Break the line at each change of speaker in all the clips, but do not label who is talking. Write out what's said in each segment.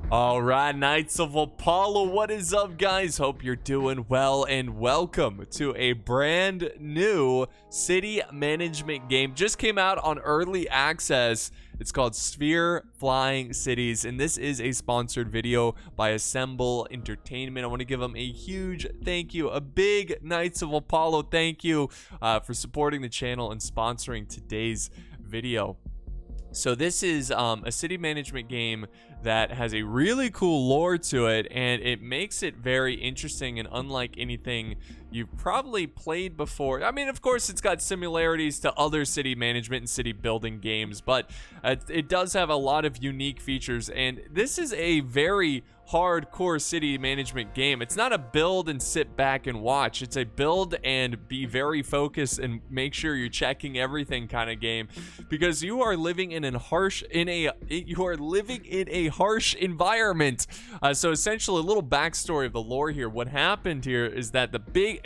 All right, Knights of Apollo, what is up, guys? Hope you're doing well, and welcome to a brand new city management game. Just came out on early access. It's called Sphere Flying Cities, and this is a sponsored video by Assemble Entertainment. I want to give them a huge thank you, a big Knights of Apollo thank you for supporting the channel and sponsoring today's video. So this is a city management game that has a really cool lore to it, and it makes it very interesting and unlike anything you've probably played before. I mean, of course, it's got similarities to other city management and city building games, but it does have a lot of unique features, and this is a very hardcore city management game. It's not a build and sit back and watch. It's a build and be very focused and make sure you're checking everything kind of game, because you are living in a harsh environment. So essentially, a little backstory of the lore here. What happened here is that a big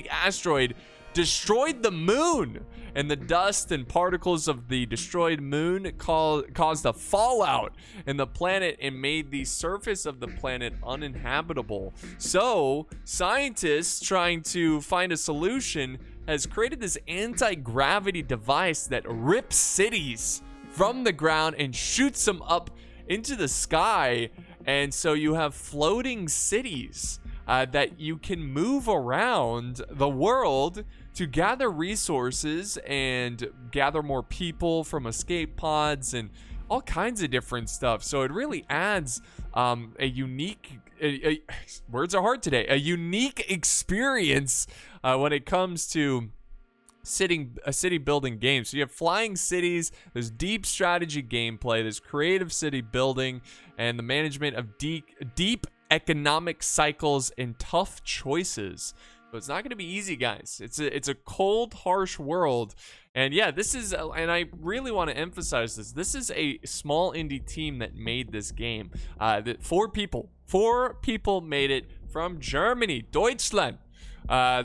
asteroid destroyed the moon, and the dust and particles of the destroyed moon caused a fallout in the planet and made the surface of the planet uninhabitable. So scientists trying to find a solution has created this anti-gravity device that rips cities from the ground and shoots them up into the sky, and so you have floating cities that you can move around the world to gather resources and gather more people from escape pods and all kinds of different stuff. So it really adds a unique words are hard today, a unique experience when it comes to city building games. So you have flying cities, there's deep strategy gameplay, there's creative city building, and the management of deep economic cycles and tough choices. So it's not going to be easy, guys. It's a cold, harsh world. And yeah, this is, and I really want to emphasize this, this is a small indie team that made this game. Four people made it from Germany, Deutschland.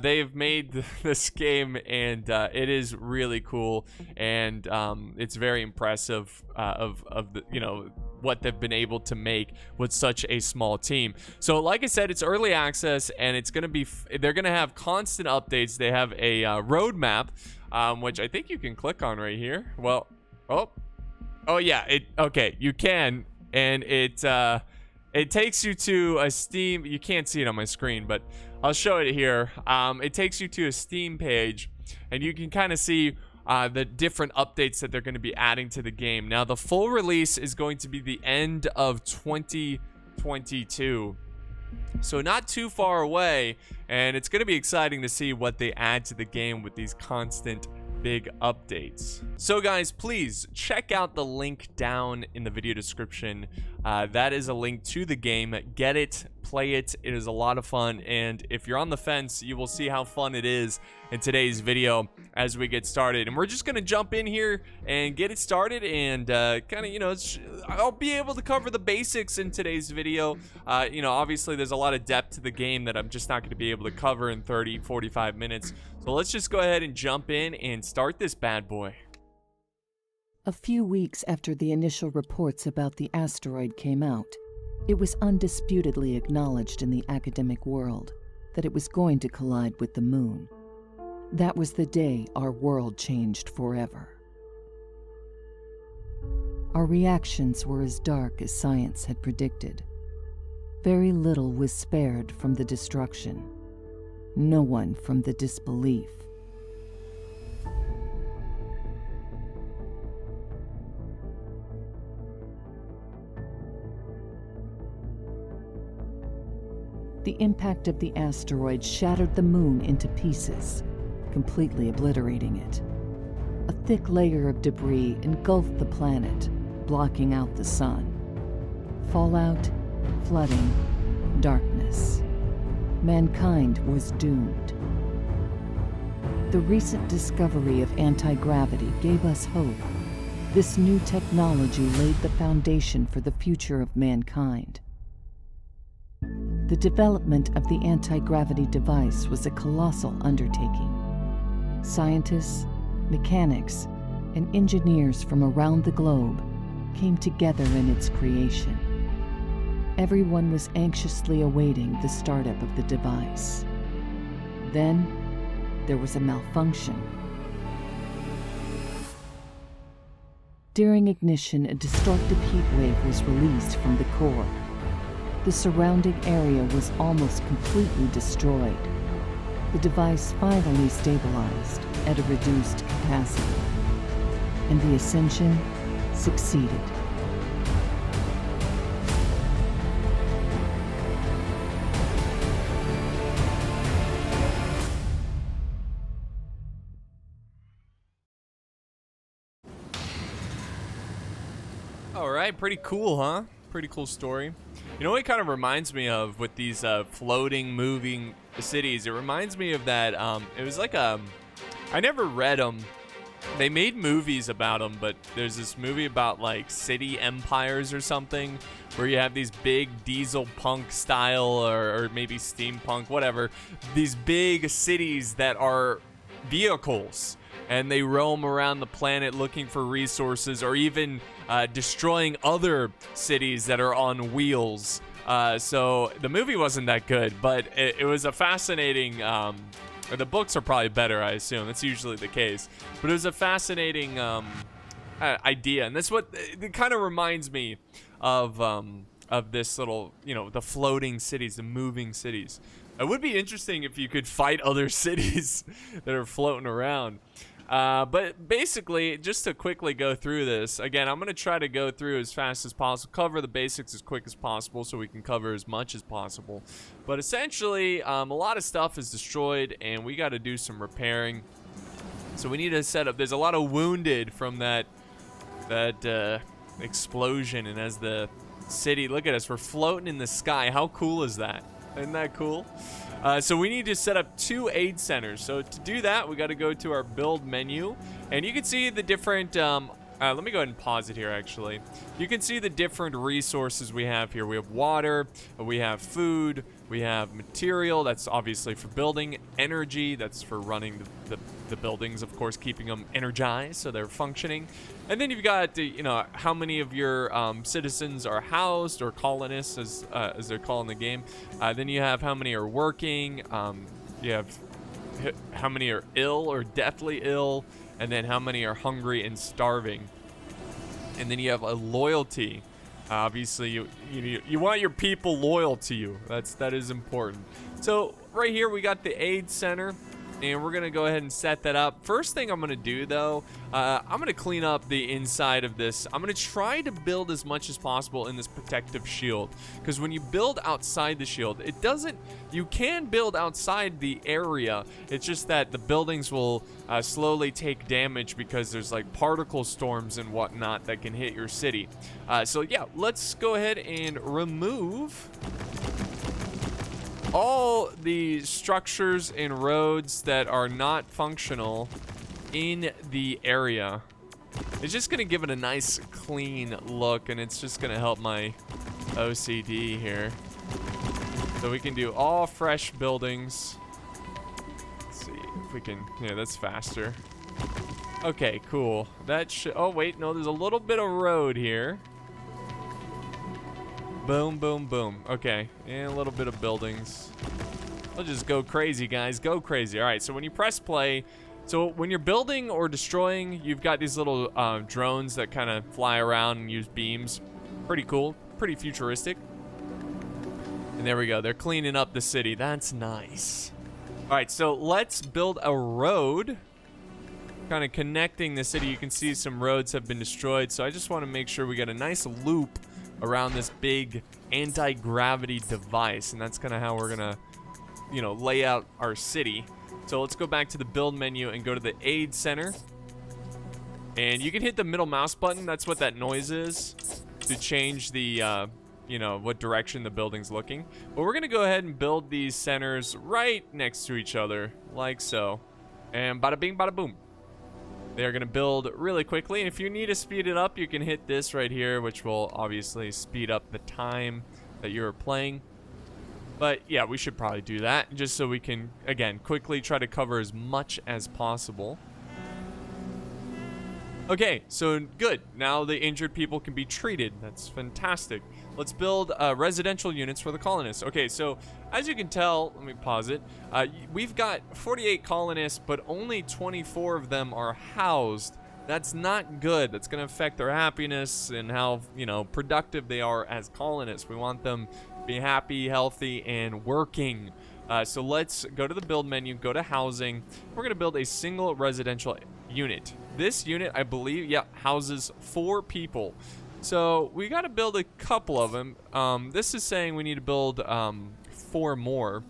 They've made this game, and it is really cool, and it's very impressive of the, what they've been able to make with such a small team. So like I said, it's early access, and it's gonna be they're gonna have constant updates. They have a roadmap, which I think you can click on right here. Well, oh yeah, okay, you can, and it takes you to a Steam. You can't see it on my screen, but I'll show it here. It takes you to a Steam page, and you can kind of see the different updates that they're going to be adding to the game. Now, the full release is going to be the end of 2022. So not too far away, and it's going to be exciting to see what they add to the game with these constant big updates. So guys, please check out the link down in the video description. That is a link to the game. Get it, play it. It is a lot of fun, and if you're on the fence, you will see how fun it is in today's video as we get started. And we're just gonna jump in here and get it started, and kind of, I'll be able to cover the basics in today's video. Obviously there's a lot of depth to the game that I'm just not going to be able to cover in 30-45 minutes. So let's just go ahead and jump in and start this bad boy.
A few weeks after the initial reports about the asteroid came out, it was undisputedly acknowledged in the academic world that it was going to collide with the moon. That was the day our world changed forever. Our reactions were as dark as science had predicted. Very little was spared from the destruction. No one from the disbelief. The impact of the asteroid shattered the moon into pieces, completely obliterating it. A thick layer of debris engulfed the planet, blocking out the sun. Fallout, flooding, darkness. Mankind was doomed. The recent discovery of anti-gravity gave us hope. This new technology laid the foundation for the future of mankind. The development of the anti-gravity device was a colossal undertaking. Scientists, mechanics, and engineers from around the globe came together in its creation. Everyone was anxiously awaiting the startup of the device. Then, there was a malfunction. During ignition, a destructive heat wave was released from the core. The surrounding area was almost completely destroyed. The device finally stabilized at a reduced capacity, and the ascension succeeded.
All right, pretty cool, huh? Pretty cool story. You know what it kind of reminds me of with these floating, moving cities? It reminds me of that. It was like I never read them. They made movies about them, but there's this movie about like city empires or something, where you have these big diesel punk style or maybe steampunk, whatever. These big cities that are vehicles, and they roam around the planet looking for resources, or even destroying other cities that are on wheels. So the movie wasn't that good, but it was a fascinating, or the books are probably better, I assume. That's usually the case. But it was a fascinating idea, and that's what it kind of reminds me of this little, the floating cities, the moving cities. It would be interesting if you could fight other cities that are floating around. But basically, just to quickly go through this, again, I'm going to try to go through as fast as possible, cover the basics as quick as possible so we can cover as much as possible. But essentially, a lot of stuff is destroyed, and we got to do some repairing. So we need to set up, there's a lot of wounded from that explosion, and as the city, look at us, we're floating in the sky. How cool is that? Isn't that cool? So we need to set up 2 aid centers. So to do that, we got to go to our build menu, and you can see the different, let me go ahead and pause it here actually. You can see the different resources we have here. We have water, we have food, we have material, that's obviously for building, energy, that's for running the buildings, of course, keeping them energized so they're functioning. And then you've got, how many of your citizens are housed, or colonists, as they're calling the game. Then you have how many are working. You have how many are ill or deathly ill, and then how many are hungry and starving. And then you have a loyalty. Obviously, you want your people loyal to you. That is important. So right here we got the aid center, and we're gonna go ahead and set that up. First thing I'm gonna do though, I'm gonna clean up the inside of this. I'm gonna try to build as much as possible in this protective shield, because when you build outside the shield, you can build outside the area. It's just that the buildings will slowly take damage because there's like particle storms and whatnot that can hit your city. So yeah, let's go ahead and remove all the structures and roads that are not functional in the area. It's just gonna give it a nice clean look, and it's just gonna help my OCD here. So we can do all fresh buildings. Let's see if we can, yeah, that's faster. Okay, cool. That should, oh wait, no, there's a little bit of road here. Boom, boom, boom. Okay, and a little bit of buildings. We'll just go crazy, guys. Go crazy. All right, so when you press play, so when you're building or destroying, you've got these little drones that kind of fly around and use beams. Pretty cool. Pretty futuristic. And there we go. They're cleaning up the city. That's nice. All right, so let's build a road kind of connecting the city. You can see some roads have been destroyed, so I just want to make sure we get a nice loop around this big anti-gravity device, and that's kind of how we're gonna, lay out our city. So let's go back to the build menu and go to the aid center, and you can hit the middle mouse button. That's what that noise is, to change the what direction the building's looking. But we're gonna go ahead and build these centers right next to each other, like so, and bada bing bada boom. They're going to build really quickly, and if you need to speed it up, you can hit this right here, which will obviously speed up the time that you're playing. But yeah, we should probably do that, just so we can, again, quickly try to cover as much as possible. Okay, so good. Now the injured people can be treated. That's fantastic. Let's build residential units for the colonists. Okay, so as you can tell, let me pause it. We've got 48 colonists, but only 24 of them are housed. That's not good. That's going to affect their happiness and how, you know, productive they are as colonists. We want them to be happy, healthy, and working. So let's go to the build menu, go to housing. We're going to build a single residential unit. This unit, I believe, yeah, houses 4 people. So we got to build a couple of them. This is saying we need to build 4 more.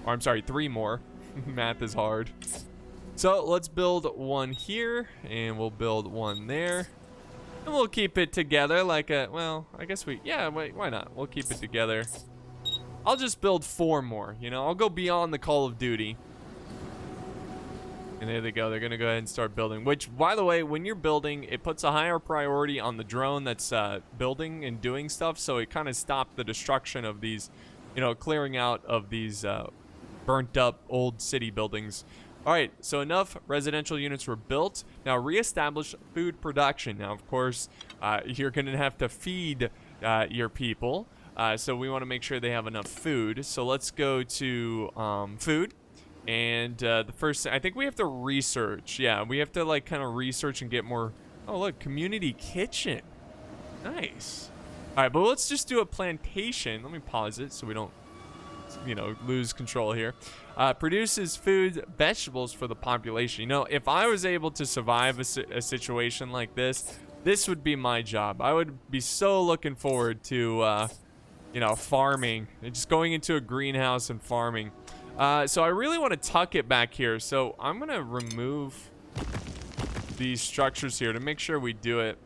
Or I'm sorry, 3 more. Math is hard. So let's build one here, and we'll build one there. And we'll keep it together like a, well, I guess yeah, wait, why not? We'll keep it together. I'll just build 4 more, you know? I'll go beyond the Call of Duty. And there they go. They're going to go ahead and start building. Which, by the way, when you're building, it puts a higher priority on the drone that's building and doing stuff. So it kind of stopped the destruction of these, you know, clearing out of these burnt up old city buildings. All right, so enough residential units were built. Now reestablish food production. Now, of course, you're going to have to feed your people. So we want to make sure they have enough food. So let's go to food. And the first, I think we have to research. Yeah, we have to like kind of research and get more. Oh, look, community kitchen. Nice. All right, but let's just do a plantation. Let me pause it so we don't, you know, lose control here. Produces food, vegetables for the population. You know, if I was able to survive a situation like this, this would be my job. I would be so looking forward to, you know, farming and just going into a greenhouse and farming. So I really want to tuck it back here. So I'm going to remove these structures here to make sure we do it.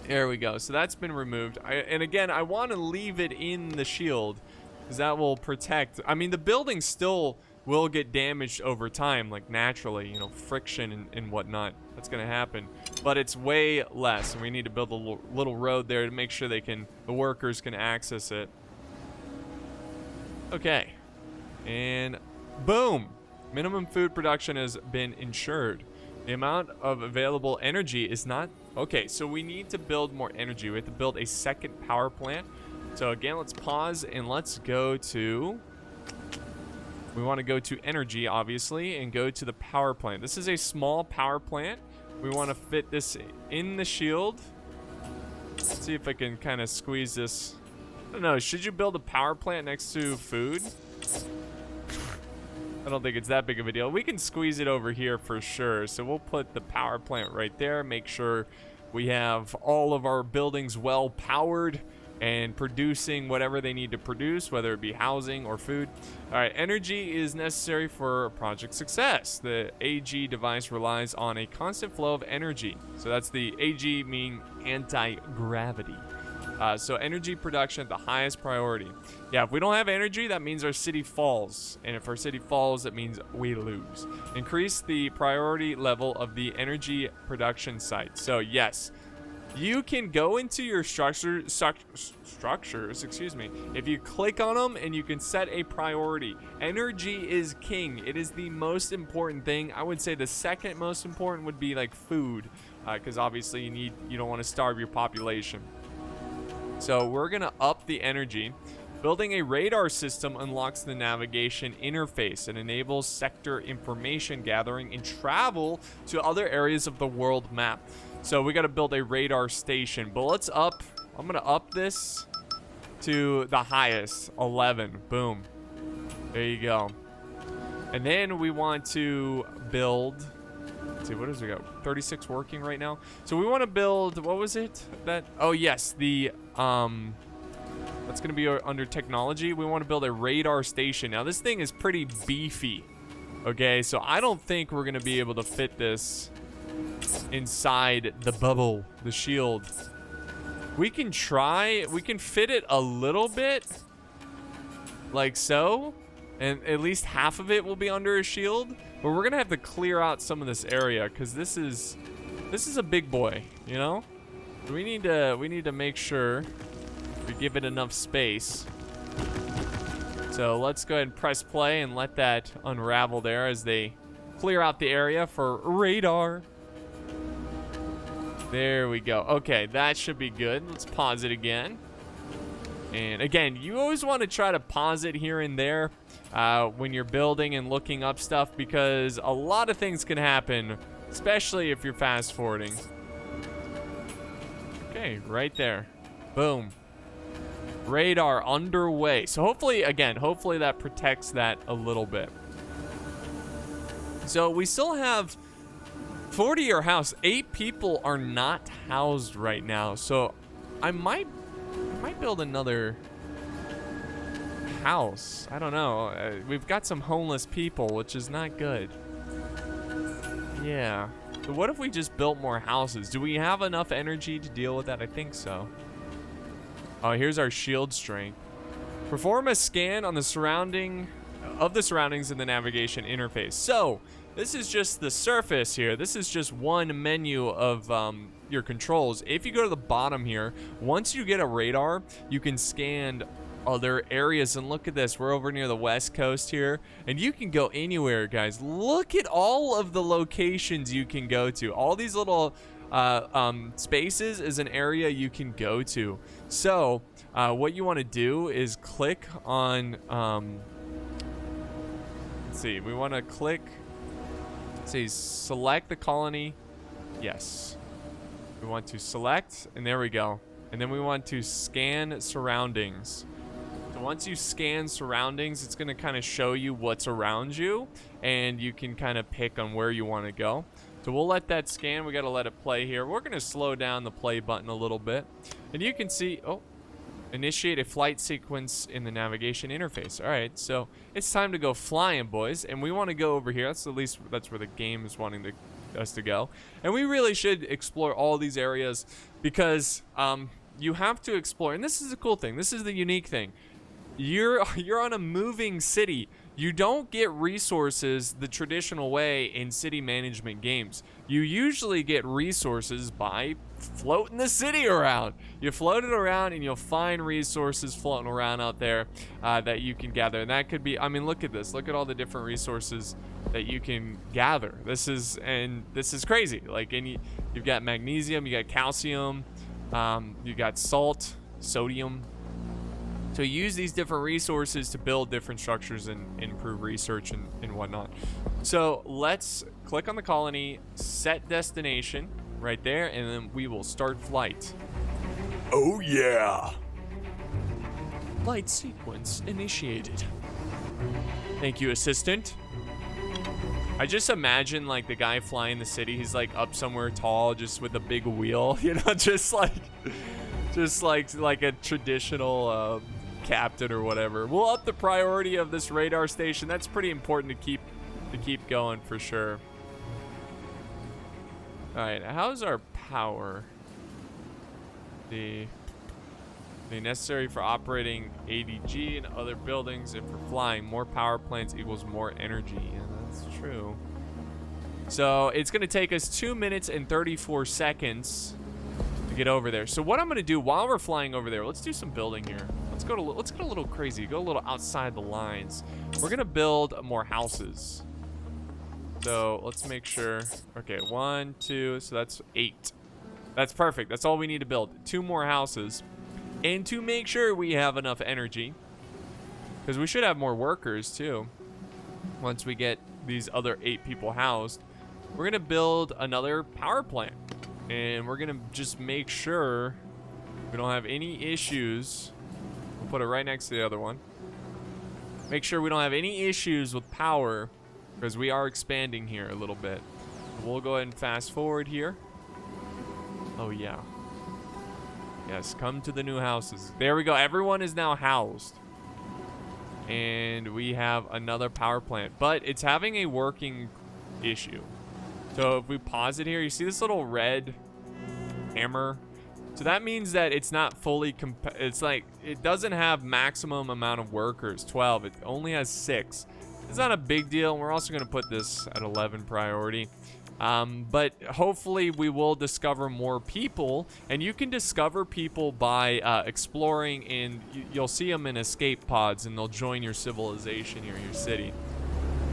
There we go. So that's been removed. And again, I want to leave it in the shield because that will protect. I mean, the building still will get damaged over time, like naturally, you know, friction and whatnot. That's going to happen. But it's way less. And we need to build a little road there to make sure the workers can access it. Okay. And boom, minimum food production has been ensured. The amount of available energy is not okay. So we need to build more energy. We have to build a second power plant. So again, let's pause and let's go to, we want to go to energy obviously and go to the power plant. This is a small power plant. We want to fit this in the shield. Let's see if I can kind of squeeze this. I don't know, should you build a power plant next to food? I don't think it's that big of a deal. We can squeeze it over here for sure. So we'll put the power plant right there. Make sure we have all of our buildings well powered and producing whatever they need to produce, whether it be housing or food. All right, energy is necessary for project success. The AG device relies on a constant flow of energy. So that's the AG meaning anti-gravity. So energy production at the highest priority. Yeah, if we don't have energy, that means our city falls. And if our city falls, that means we lose. Increase the priority level of the energy production site. So yes, you can go into your structures, excuse me. If you click on them and you can set a priority. Energy is king. It is the most important thing. I would say the second most important would be like food. Because obviously you don't want to starve your population. So we're going to up the energy. Building a radar system unlocks the navigation interface and enables sector information gathering and travel to other areas of the world map. So we got to build a radar station. But I'm going to up this to the highest, 11. Boom. There you go. And then we want to build... Let's see, what does we got? 36 working right now. So we want to build, what was it? Oh yes, that's gonna be under technology. We want to build a radar station. Now this thing is pretty beefy. Okay, so I don't think we're gonna be able to fit this inside the bubble, the shield. We can try, we can fit it a little bit, like so. And at least half of it will be under a shield. But we're gonna have to clear out some of this area because this is a big boy, you know? We need to make sure we give it enough space. So let's go ahead and press play and let that unravel there as they clear out the area for radar. There we go. Okay, that should be good. Let's pause it again. And again, you always want to try to pause it here and there when you're building and looking up stuff, because a lot of things can happen, especially if you're fast forwarding. Okay, right there. Boom. Radar underway. So hopefully that protects that a little bit. So we still have 40-year house. 8 people are not housed right now. So I might build another house. I don't know. We've got some homeless people, which is not good. Yeah. So what if we just built more houses? Do we have enough energy to deal with that? I think so. Oh, here's our shield strength. Perform a scan on the surroundings in the navigation interface. So this is just the surface here. This is just one menu of your controls. If you go to the bottom here, once you get a radar, you can scan other areas. And look at this, we're over near the west coast here, and you can go anywhere, guys. Look at all of the locations you can go to. All these little spaces is an area you can go to. So what you want to do is click on let's see, we want to click, say, select the colony. Yes, we want to select, and there we go. And then we want to scan surroundings. So once you scan surroundings, it's going to kind of show you what's around you, and you can kind of pick on where you want to go. So we'll let that scan. We got to let it play here. We're going to slow down the play button a little bit. And you can see, oh, initiate a flight sequence in the navigation interface. All right, so it's time to go flying, boys. And we want to go over here. That's at least that's where the game is wanting us to go. And we really should explore all these areas, because you have to explore. And this is the cool thing. This is the unique thing. You're on a moving city. You don't get resources the traditional way in city management games. You usually get resources by floating the city around. You float it around and you'll find resources floating around out there that you can gather. And that could be, I mean, look at this. Look at all the different resources that you can gather. This is crazy. Like, and you've got magnesium, you got calcium, you got salt, sodium. So use these different resources to build different structures and improve research and whatnot. So let's click on the colony, set destination right there, and then we will start flight. Oh yeah! Flight sequence initiated. Thank you, assistant. I just imagine like the guy flying the city, he's like up somewhere tall just with a big wheel, you know, just like a traditional captain or whatever. We'll up the priority of this radar station. That's pretty important to keep going for sure. All right, how's our power? The necessary for operating ADG and other buildings, and for flying. More power plants equals more energy. Yeah, that's true. So it's going to take us 2 minutes and 34 seconds to get over there. So what I'm going to do while we're flying over there, let's do some building here. Let's go a little crazy. Go a little outside the lines. We're going to build more houses. So let's make sure. Okay, 1, 2, so that's 8. That's perfect. That's all we need to build. 2 more houses. And to make sure we have enough energy, because we should have more workers too once we get these other 8 people housed, we're going to build another power plant. And we're going to just make sure we don't have any issues. We'll put it right next to the other one. Make sure we don't have any issues with power, because we are expanding here a little bit. We'll go ahead and fast forward here. Oh yeah. Yes, come to the new houses. There we go. Everyone is now housed. And we have another power plant, but it's having a working issue. So if we pause it here, you see this little red hammer? So that means that it's not fully, it's like, it doesn't have maximum amount of workers, 12. It only has 6. It's not a big deal. We're also going to put this at 11 priority. But hopefully we will discover more people, and you can discover people by exploring, and you'll see them in escape pods, and they'll join your civilization here, your city.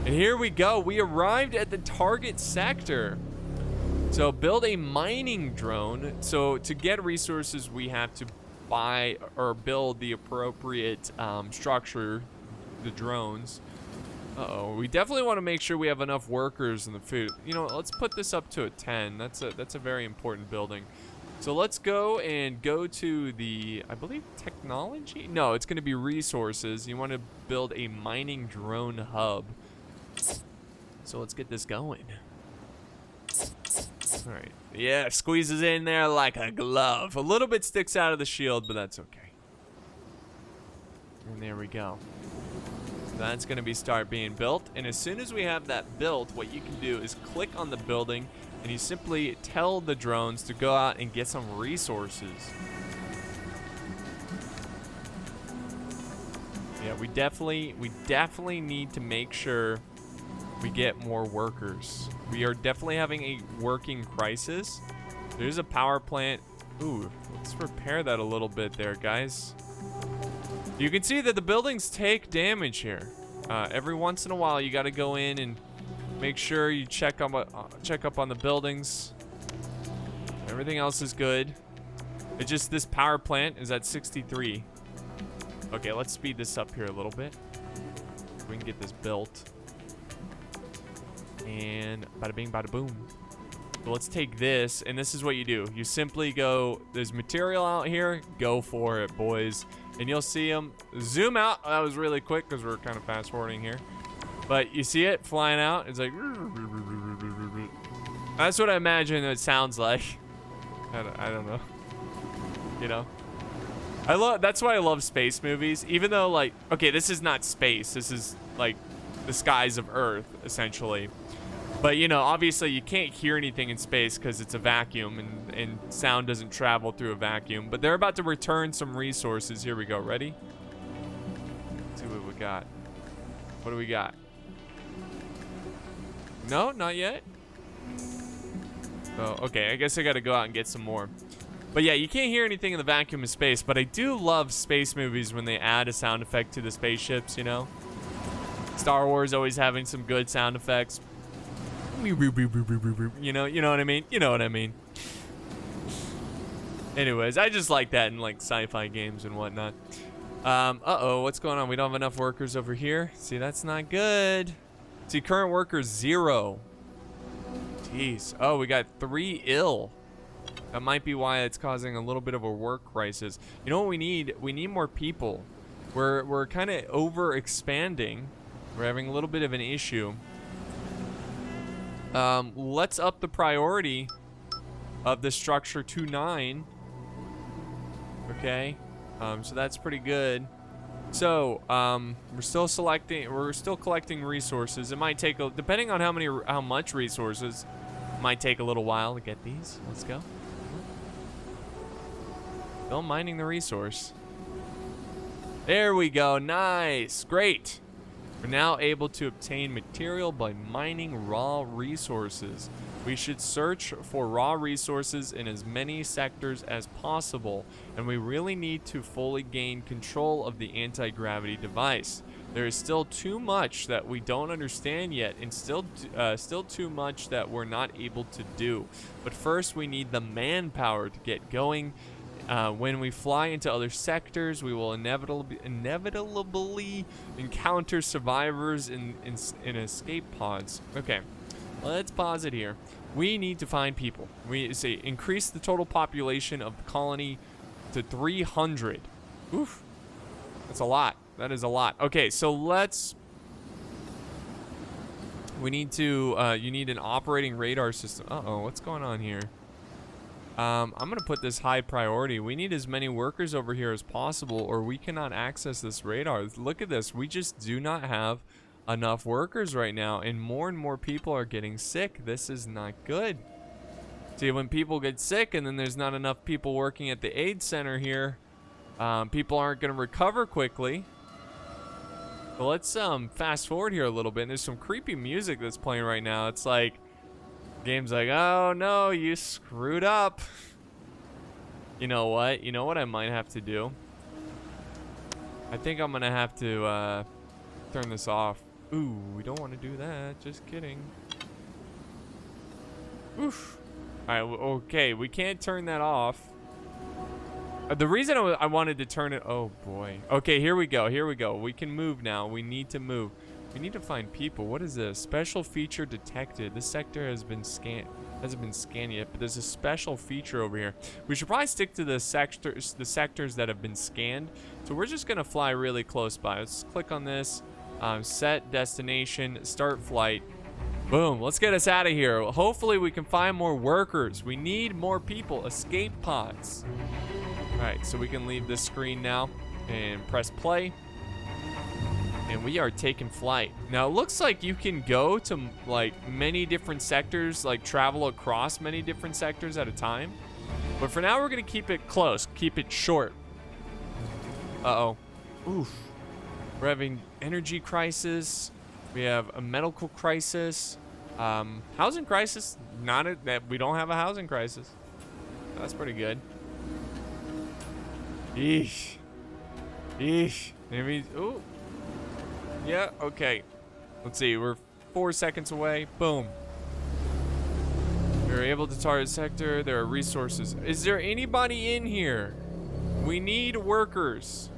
And here we go. We arrived at the target sector. So build a mining drone. So to get resources, we have to buy or build the appropriate structure, the drones. Uh-oh, we definitely want to make sure we have enough workers in the food. You know, let's put this up to a 10. That's a very important building. So let's go to the, I believe, technology? No, it's going to be resources. You want to build a mining drone hub. So let's get this going. All right. Yeah, squeezes in there like a glove. A little bit sticks out of the shield, but that's okay. And there we go. So that's going to start being built. And as soon as we have that built, what you can do is click on the building and you simply tell the drones to go out and get some resources. Yeah, we definitely need to make sure we get more workers. We are definitely having a working crisis. There's a power plant. Ooh, let's repair that a little bit there, guys. You can see that the buildings take damage here. Every once in a while, you got to go in and make sure you check up on the buildings. Everything else is good. It's just this power plant is at 63. Okay, let's speed this up here a little bit. We can get this built. And bada bing, bada boom. So let's take this, and this is what you do. You simply go, there's material out here, go for it, boys. And you'll see them zoom out. That was really quick because we're kind of fast forwarding here. But you see it flying out. It's like, that's what I imagine it sounds like. I don't know. You know? That's why I love space movies. Even though, like, okay, this is not space. This is, like, the skies of Earth, essentially. But, you know, obviously you can't hear anything in space because it's a vacuum and sound doesn't travel through a vacuum. But they're about to return some resources. Here we go. Ready? Let's see what we got. What do we got? No, not yet. Oh, okay. I guess I got to go out and get some more. But yeah, you can't hear anything in the vacuum of space. But I do love space movies when they add a sound effect to the spaceships, you know? Star Wars always having some good sound effects. You know what I mean? You know what I mean. Anyways, I just like that in like sci-fi games and whatnot. Uh-oh, what's going on? We don't have enough workers over here. See, that's not good. See, current workers 0. Jeez. Oh, we got 3 ill. That might be why it's causing a little bit of a work crisis. You know what we need? We need more people. We're kind of over expanding. We're having a little bit of an issue. Let's up the priority of the structure to 9. Okay. So that's pretty good. So, we're still collecting resources. It might take depending on how much resources, it might take a little while to get these. Let's go. Still mining the resource. There we go. Nice. Great. We're now able to obtain material by mining raw resources. We should search for raw resources in as many sectors as possible, and we really need to fully gain control of the anti-gravity device. There is still too much that we don't understand yet, and still too much that we're not able to do. But first, we need the manpower to get going. When we fly into other sectors, we will inevitably encounter survivors in escape pods. Okay, let's pause it here. We need to find people. We say increase the total population of the colony to 300. Oof, that's a lot. That is a lot. Okay, so we need to, you need an operating radar system. Uh-oh, what's going on here? I'm going to put this high priority. We need as many workers over here as possible, or we cannot access this radar. Look at this. We just do not have enough workers right now, and more people are getting sick. This is not good. See, when people get sick and then there's not enough people working at the aid center here, people aren't going to recover quickly. But let's fast forward here a little bit. And there's some creepy music that's playing right now. It's like, game's like, oh no, you screwed up. You know what? You know what I might have to do? I think I'm gonna have to turn this off. Ooh, we don't want to do that. Just kidding. Oof. All right, okay, we can't turn that off. The reason I wanted to turn it, oh boy. Okay, here we go, here we go. We can move now. We need to move. We need to find people. What is this? Special feature detected. This sector hasn't been scanned yet, but there's a special feature over here. We should probably stick to the sectors that have been scanned. So we're just gonna fly really close by. Let's click on this. Set destination, start flight. Boom, let's get us out of here. Hopefully we can find more workers. We need more people, escape pods. All right, so we can leave this screen now and press play. And we are taking flight. Now it looks like you can go to like many different sectors, like travel across many different sectors at a time. But for now, we're gonna keep it close, keep it short. Uh-oh, oof. We're having energy crisis. We have a medical crisis. Housing crisis, we don't have a housing crisis. That's pretty good. Eesh. Eesh. Maybe, ooh. Yeah, okay. Let's see, we're 4 seconds away. Boom. We're able to target sector. There are resources. Is there anybody in here? We need workers.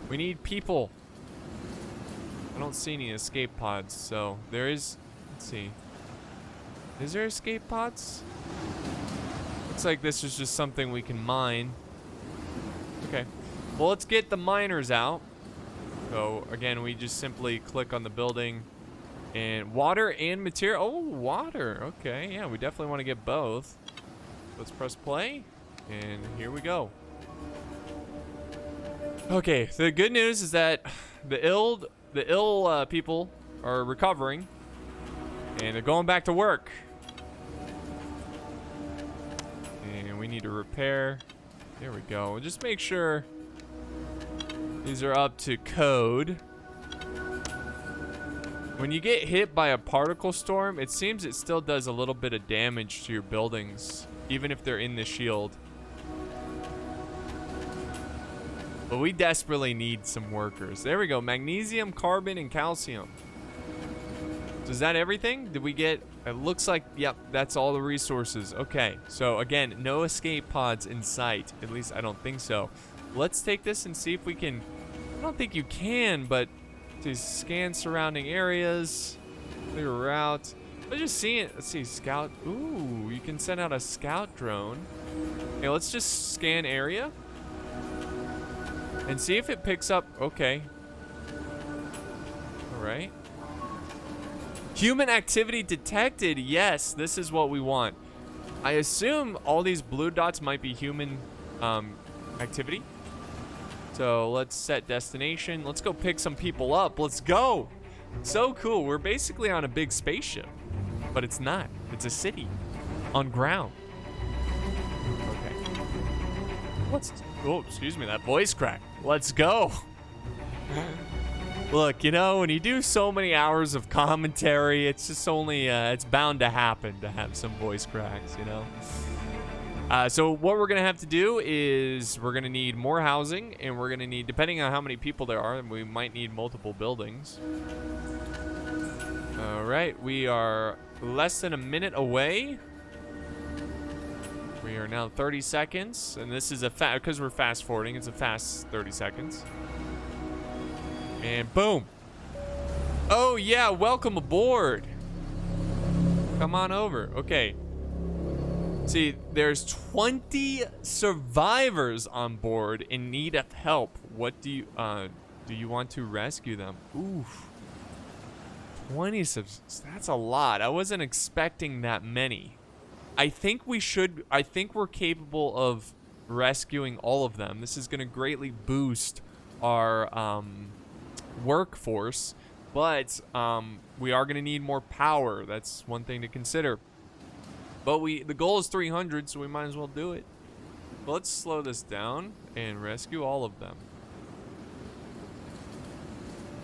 We need people. I don't see any escape pods, so there is, let's see. Is there escape pods? Looks like this is just something we can mine. Okay. Well, let's get the miners out. So again, we just simply click on the building and water and material. Oh, water. Okay, yeah, we definitely want to get both. Let's press play and here we go. Okay, the good news is that the ill people are recovering and they're going back to work. And we need to repair. There we go. Just make sure these are up to code. When you get hit by a particle storm, it seems it still does a little bit of damage to your buildings, even if they're in the shield. But we desperately need some workers. There we go. Magnesium, carbon, and calcium. So is that everything? Did we get... It looks like, yep, that's all the resources. Okay, so again, no escape pods in sight. At least I don't think so. Let's take this and see if we can... I don't think you can, but to scan surrounding areas, clear route. Let's just see it. Let's see, scout. Ooh, you can send out a scout drone. Okay, let's just scan area and see if it picks up. Okay. All right. Human activity detected. Yes, this is what we want. I assume all these blue dots might be human activity. So let's set destination. Let's go pick some people up. Let's go. So cool. We're basically on a big spaceship, but it's not. It's a city on ground. Okay. Oh, excuse me. That voice crack. Let's go. Look, you know, when you do so many hours of commentary, it's just only, it's bound to happen to have some voice cracks, you know? So what we're going to have to do is we're going to need more housing, and we're going to need, depending on how many people there are, we might need multiple buildings. All right, we are less than a minute away. We are now 30 seconds, and this is a because we're fast forwarding, it's a fast 30 seconds. And boom. Oh yeah, welcome aboard. Come on over. Okay. See, there's 20 survivors on board in need of help. What do you want to rescue them? Oof. 20 that's a lot. I wasn't expecting that many. I think we're capable of rescuing all of them. This is going to greatly boost our workforce, but we are going to need more power. That's one thing to consider. But the goal is 300, so we might as well do it. But let's slow this down and rescue all of them.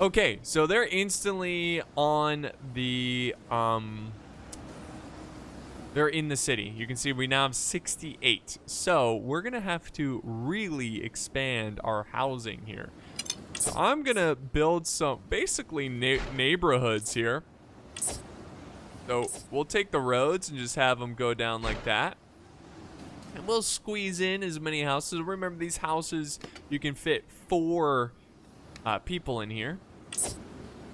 Okay, so they're instantly on the they're in the city. You can see we now have 68. So we're gonna have to really expand our housing here. So I'm gonna build some basically neighborhoods here. So we'll take the roads and just have them go down like that. And we'll squeeze in as many houses. Remember, these houses, you can fit 4 people in here.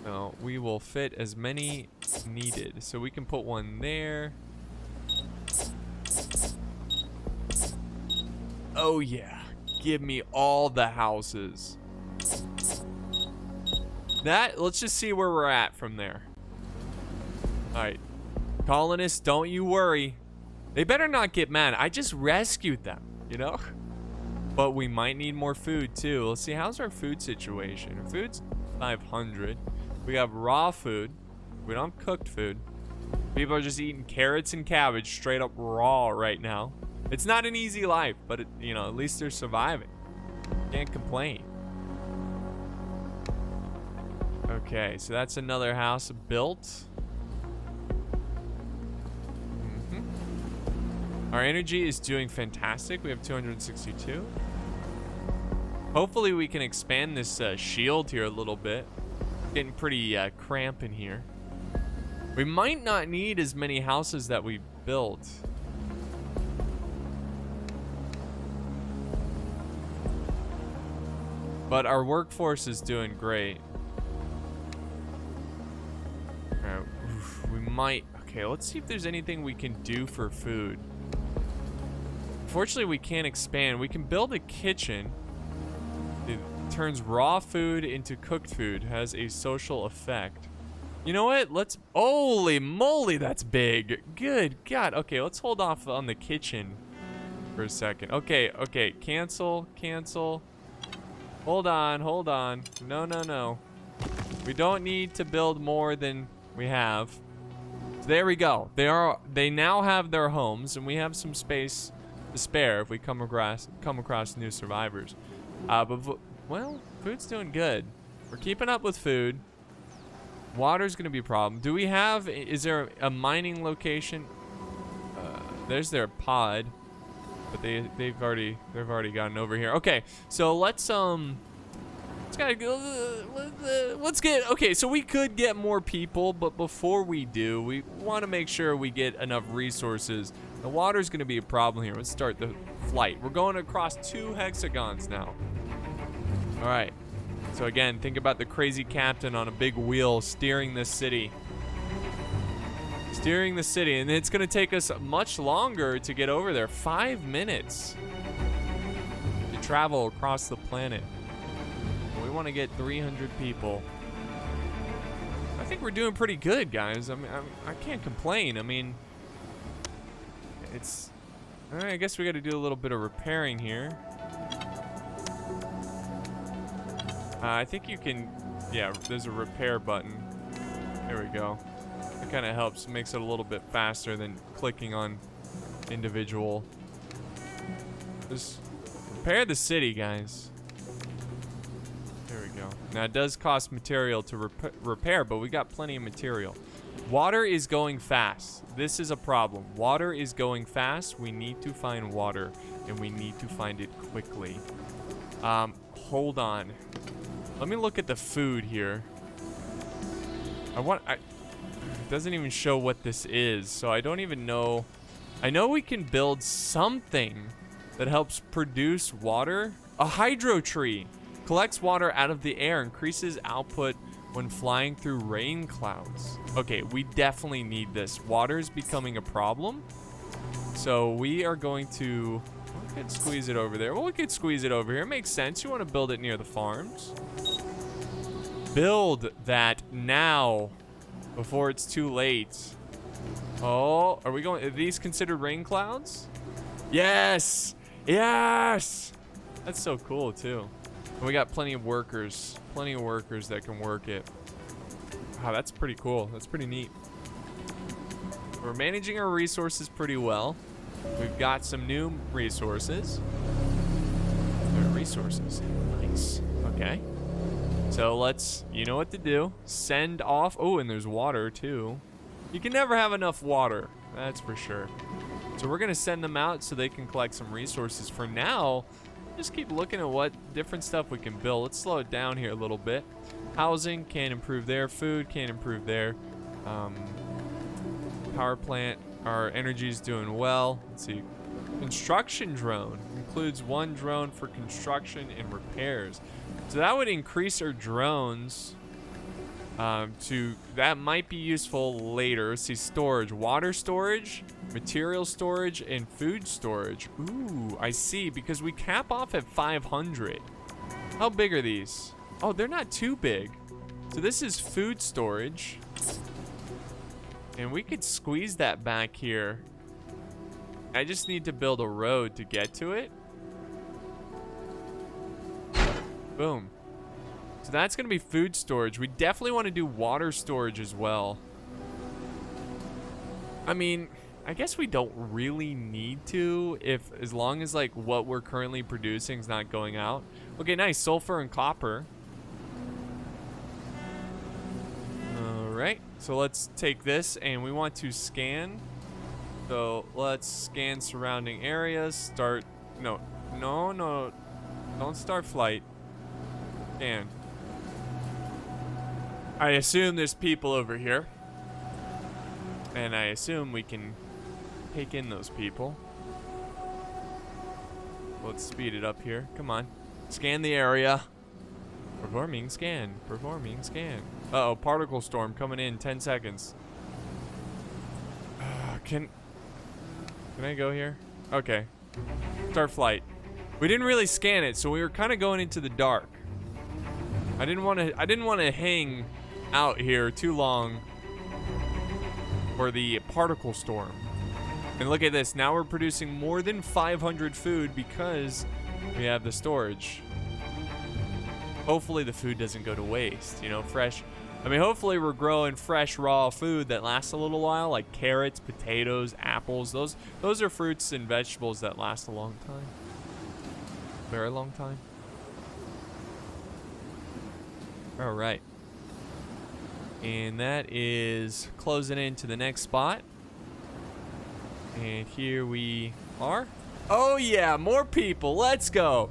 So we will fit as many needed. So we can put one there. Oh yeah, give me all the houses. Let's just see where we're at from there. All right, colonists, don't you worry. They better not get mad. I just rescued them, you know? But we might need more food too. Let's see, how's our food situation? Our food's 500. We have raw food. We don't have cooked food. People are just eating carrots and cabbage straight up raw right now. It's not an easy life, but you know, at least they're surviving. Can't complain. Okay, so that's another house built. Our energy is doing fantastic. We have 262. Hopefully we can expand this shield here a little bit. Getting pretty cramped in here. We might not need as many houses that we built. But our workforce is doing great. Alright, we might... Okay, let's see if there's anything we can do for food. Unfortunately, we can't expand. We can build a kitchen. It turns raw food into cooked food. Has a social effect. You know what? Let's... Holy moly, that's big. Good God. Okay, let's hold off on the kitchen for a second. Okay, okay. Cancel, cancel. Hold on, hold on. No, no, no. We don't need to build more than we have. So there we go. They now have their homes, and we have some space to spare if we come across new survivors. Well, food's doing good. We're keeping up with food. Water's gonna be a problem. Do we have? Is there a mining location? There's their pod, but they've already gotten over here. Okay, so let's get. Okay, so we could get more people, but before we do, we want to make sure we get enough resources. The water's gonna be a problem here. Let's start the flight. We're going across 2 hexagons now. All right. So again, think about the crazy captain on a big wheel steering this city. Steering the city, and it's gonna take us much longer to get over there. 5 minutes to travel across the planet. We want to get 300 people. I think we're doing pretty good, guys. I mean, I can't complain. I mean, it's... All right, I guess we got to do a little bit of repairing here. I think you can... Yeah, there's a repair button. There we go. It kind of helps. Makes it a little bit faster than clicking on individual. Just repair the city, guys. There we go. Now, it does cost material to repair, but we got plenty of material. Water is going fast. This is a problem. Water is going fast. We need to find water, and we need to find it quickly. Hold on. Let me look at the food here. It doesn't even show what this is, so I don't even know. I know we can build something that helps produce water. A hydro tree. Collects water out of the air, increases output when flying through rain clouds. Okay, we definitely need this. Water is becoming a problem. So we are going to... We could squeeze it over there. Well, we could squeeze it over here. It makes sense. You want to build it near the farms. Build that now before it's too late. Oh, are we going... Are these considered rain clouds? Yes! Yes! That's so cool, too. And we got plenty of workers. Plenty of workers that can work it. Wow, that's pretty cool. That's pretty neat. We're managing our resources pretty well. We've got some new resources. There are resources. Nice. Okay. So let's, you know what to do. Send off. Oh, and there's water too. You can never have enough water. That's for sure. So we're going to send them out so they can collect some resources. For now, just keep looking at what different stuff we can build. Let's slow it down here a little bit. Housing can improve there. Food can improve there. power plant. Our energy is doing well. Let's see. Construction drone includes 1 drone for construction and repairs. So that would increase our drones that might be useful later. Let's see, storage, water storage, material storage, and food storage. Ooh, I see, because we cap off at 500. How big are these? Oh, they're not too big. So this is food storage. And we could squeeze that back here. I just need to build a road to get to it. Boom. So that's going to be food storage. We definitely want to do water storage as well. I mean, I guess we don't really need to, as long as like what we're currently producing is not going out. Okay, nice. Sulfur and copper. All right. So let's take this and we want to scan. So let's scan surrounding areas. Start. No. Don't start flight. Scan. I assume there's people over here. And I assume we can take in those people. Let's speed it up here. Come on. Scan the area. Performing scan. Performing scan. Uh-oh, particle storm coming in 10 seconds. Can I go here? Okay. Start flight. We didn't really scan it, so we were kind of going into the dark. I didn't want to hang out here too long for the particle storm. And look at this. Now we're producing more than 500 food because we have the storage. Hopefully the food doesn't go to waste, you know, fresh. I mean, hopefully we're growing fresh, raw food that lasts a little while, like carrots, potatoes, apples. Those are fruits and vegetables that last a long time. Very long time. All right. And that is closing into the next spot. And here we are. Oh yeah, more people. Let's go.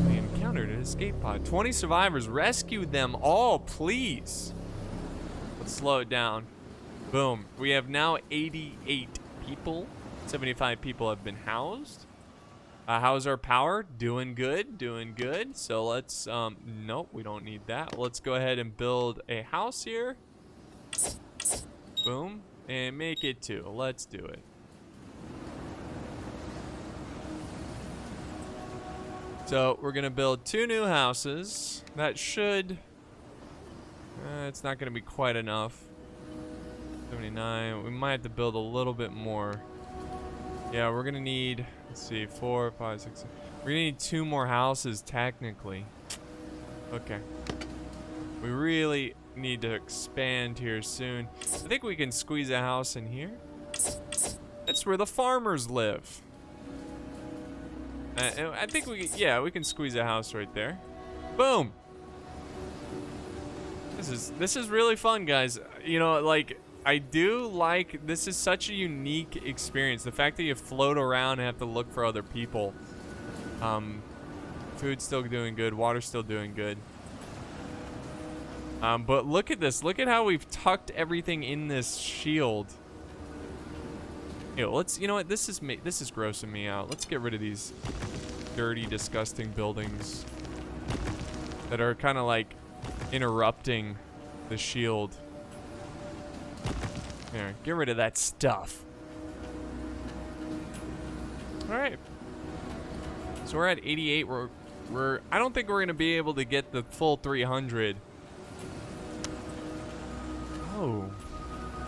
We encountered an escape pod. 20 survivors. Rescue them all, please. Let's slow it down. Boom. We have now 88 people. 75 people have been housed. How's our power? Doing good, doing good. So let's, nope, we don't need that. Let's go ahead and build a house here. Boom. And make it 2. Let's do it. So we're gonna build 2 new houses. That should, it's not gonna be quite enough. 79, we might have to build a little bit more. Yeah, we're gonna need, let's see, 4, 5, 6, 7. We're gonna need 2 more houses, technically. Okay. We really need to expand here soon. I think we can squeeze a house in here. That's where the farmers live. I think we can squeeze a house right there. Boom. This is really fun, guys. You know, like, I do like, this is such a unique experience. The fact that you float around and have to look for other people. Food's still doing good. Water's still doing good. But look at this. Look at how we've tucked everything in this shield. You know what? This is grossing me out. Let's get rid of these dirty, disgusting buildings that are kind of like interrupting the shield. Here, get rid of that stuff. All right. So we're at 88. I don't think we're gonna be able to get the full 300.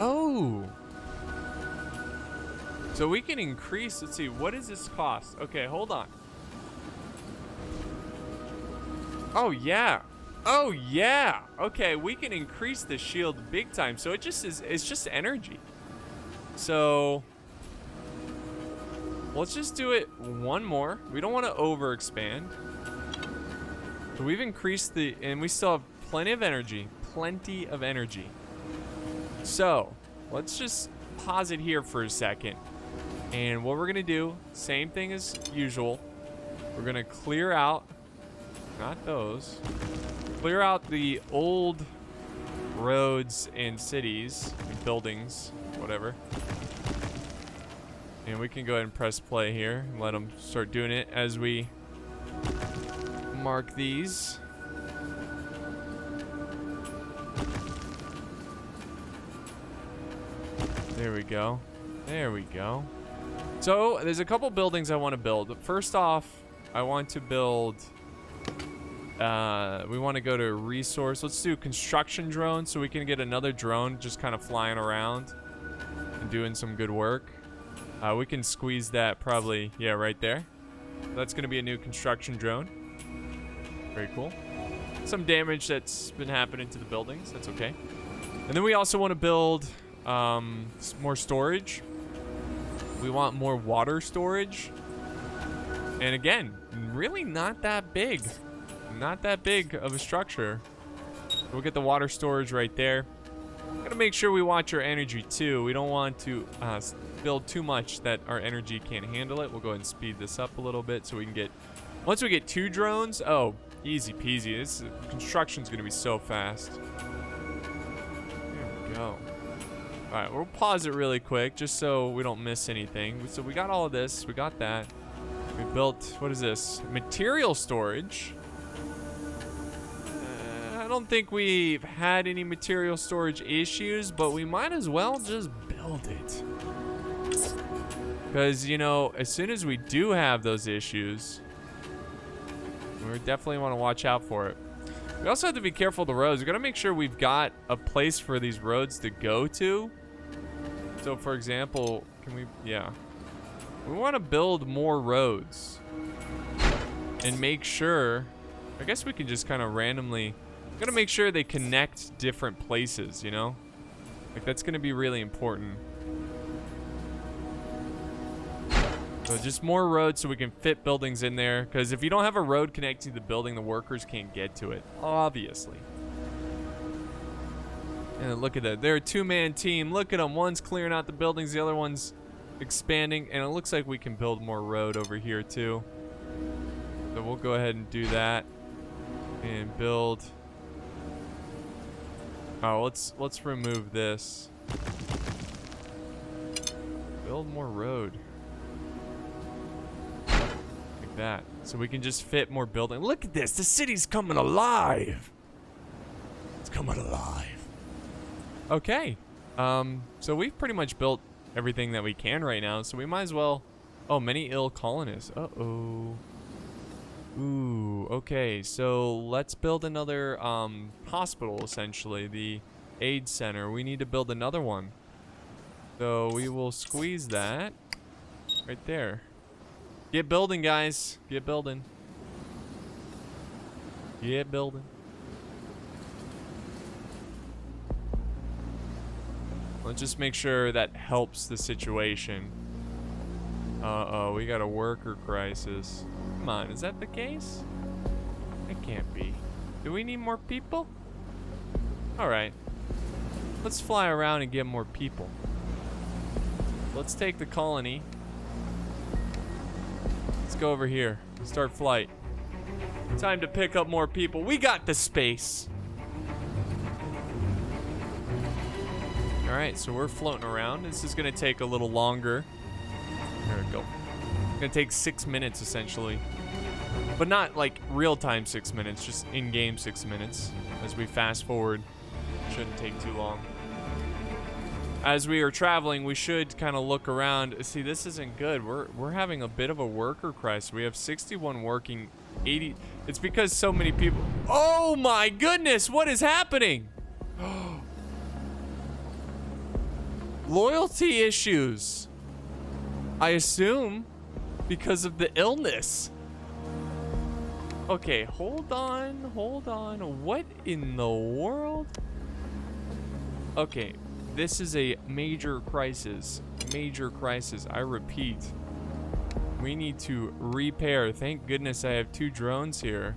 Oh. So we can increase. Let's see. What does this cost? Okay, hold on. Oh yeah. Oh yeah. Okay, we can increase the shield big time. So it's just energy. So let's just do it one more. We don't want to overexpand. So we've increased and we still have plenty of energy. Plenty of energy. So let's just pause it here for a second. And what we're gonna do, same thing as usual. We're gonna clear out, not those. Clear out the old roads and cities and buildings. whatever. And we can go ahead and press play here and let them start doing it as we mark these. There we go. There we go. So there's a couple buildings I want to build. First off, I want to build, we want to go to resource. Let's do construction drone so we can get another drone just kind of flying around and doing some good work. We can squeeze that probably, yeah, right there. That's going to be a new construction drone. Very cool. Some damage that's been happening to the buildings. That's okay. And then we also want to build more storage. We want more water storage. And again, really not that big. Not that big of a structure. We'll get the water storage right there. Gotta make sure we watch our energy too. We don't want to build too much that our energy can't handle it. We'll go ahead and speed this up a little bit so we can get, once we get 2 drones, oh, easy peasy. This construction's gonna be so fast. There we go. All right, we'll pause it really quick just so we don't miss anything. So we got all of this, we got that. We built, what is this? Material storage. I don't think we've had any material storage issues, but we might as well just build it. Because, you know, as soon as we do have those issues, we definitely want to watch out for it. We also have to be careful of the roads. We got to make sure we've got a place for these roads to go to. So, for example, can we, yeah. We want to build more roads and make sure, I guess we can just kind of randomly, gotta make sure they connect different places, you know? Like, that's gonna be really important. So just more roads so we can fit buildings in there, because if you don't have a road connecting to the building, the workers can't get to it, obviously. And look at that, they're a 2-man team. Look at them, one's clearing out the buildings, the other one's expanding, and it looks like we can build more road over here too. So we'll go ahead and do that and build. Oh, let's remove this. Build more road. Like that. So we can just fit more building. Look at this, the city's coming alive. It's coming alive. Okay. So we've pretty much built everything that we can right now, so we might as well. Oh, many ill colonists. Uh-oh. Ooh, okay, so let's build another hospital, essentially, the aid center. We need to build another one, so we will squeeze that right there. Get building, guys. Get building. Get building. Let's just make sure that helps the situation. Uh-oh, we got a worker crisis. Come on, is that the case? It can't be. Do we need more people? Alright. Let's fly around and get more people. Let's take the colony. Let's go over here. Start flight. Time to pick up more people. We got the space. Alright, so we're floating around. This is gonna take a little longer. There we go. It's gonna take 6 minutes essentially. But not like real time 6 minutes, just in-game 6 minutes. As we fast forward, shouldn't take too long. As we are traveling, we should kind of look around. See, this isn't good. We're having a bit of a worker crisis. We have 61 working, 80. It's because so many people. Oh my goodness, what is happening? Loyalty issues. I assume because of the illness. Okay, hold on. What in the world? Okay, this is a major crisis. Major crisis, I repeat. We need to repair. Thank goodness I have 2 drones here.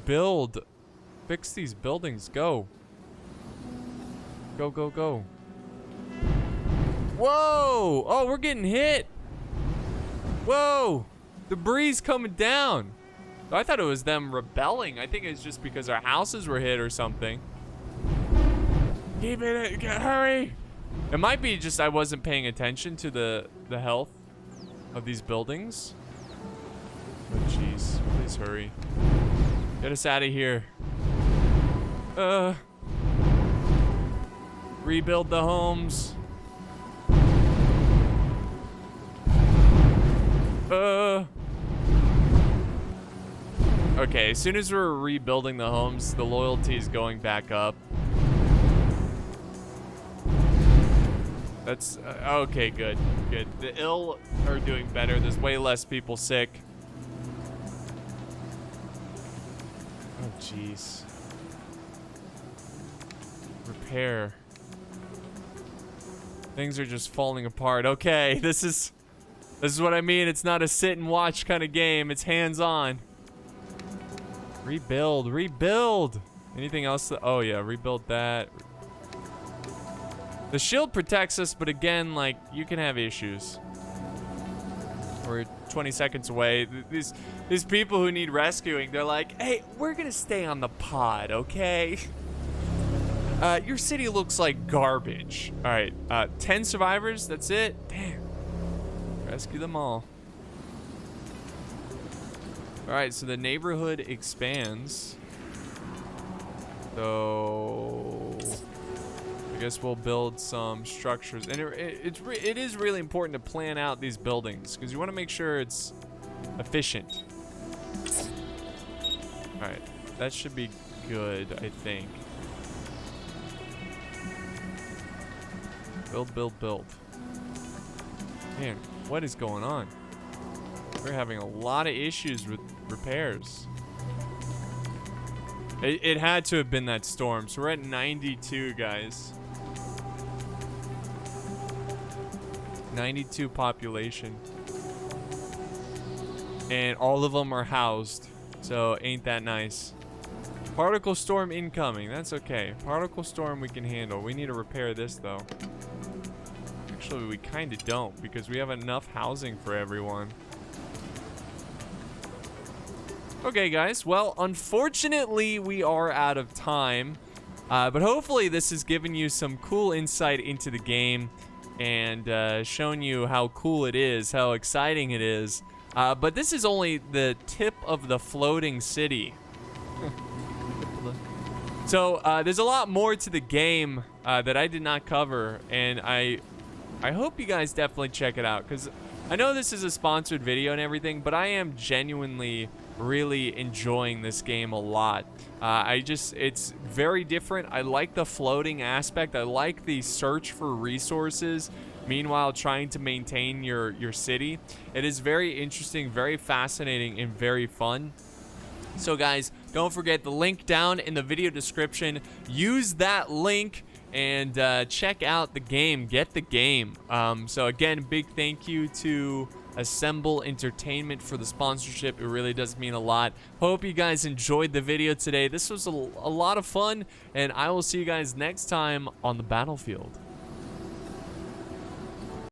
Build. Fix these buildings, go. Go, go, go. Whoa! Oh, we're getting hit. Whoa! Debris coming down. I thought it was them rebelling. I think it's just because our houses were hit or something. Keep it. Hurry. It might be just I wasn't paying attention to the health of these buildings. Oh, jeez. Please hurry. Get us out of here. Rebuild the homes. Okay, as soon as we're rebuilding the homes, the loyalty is going back up. That's okay, good. The ill are doing better. There's way less people sick. Oh, jeez. Repair. Things are just falling apart. Okay, this is what I mean. It's not a sit and watch kind of game. It's hands-on. Rebuild. Anything else? Oh yeah, rebuild that. The shield protects us, but again, like, you can have issues. We're 20 seconds away. These people who need rescuing, they're like, hey, we're gonna stay on the pod, okay? Your city looks like garbage. All right, 10 survivors, that's it? Damn. Rescue them all. All right, so the neighborhood expands. So I guess we'll build some structures. And it is really important to plan out these buildings because you want to make sure it's efficient. All right, that should be good, I think. Build. Man, what is going on? We're having a lot of issues with repairs. It had to have been that storm. So we're at 92, guys. 92 population. And all of them are housed. So ain't that nice. Particle storm incoming. That's okay. Particle storm we can handle. We need to repair this though. Actually, we kind of don't because we have enough housing for everyone. Okay, guys. Well, unfortunately, we are out of time. But hopefully this has given you some cool insight into the game and shown you how cool it is, how exciting it is. But this is only the tip of the floating city. So there's a lot more to the game that I did not cover, and I hope you guys definitely check it out because I know this is a sponsored video and everything, but I am genuinely really enjoying this game a lot. It's very different. I like the floating aspect. I like the search for resources, meanwhile trying to maintain your city. It is very interesting, very fascinating, and very fun. So guys, don't forget the link down in the video description. Use that link and check out the game. Get the game. So again, big thank you to Assemble Entertainment for the sponsorship. It really does mean a lot. Hope you guys enjoyed the video today. This was a lot of fun, and I will see you guys next time on the battlefield.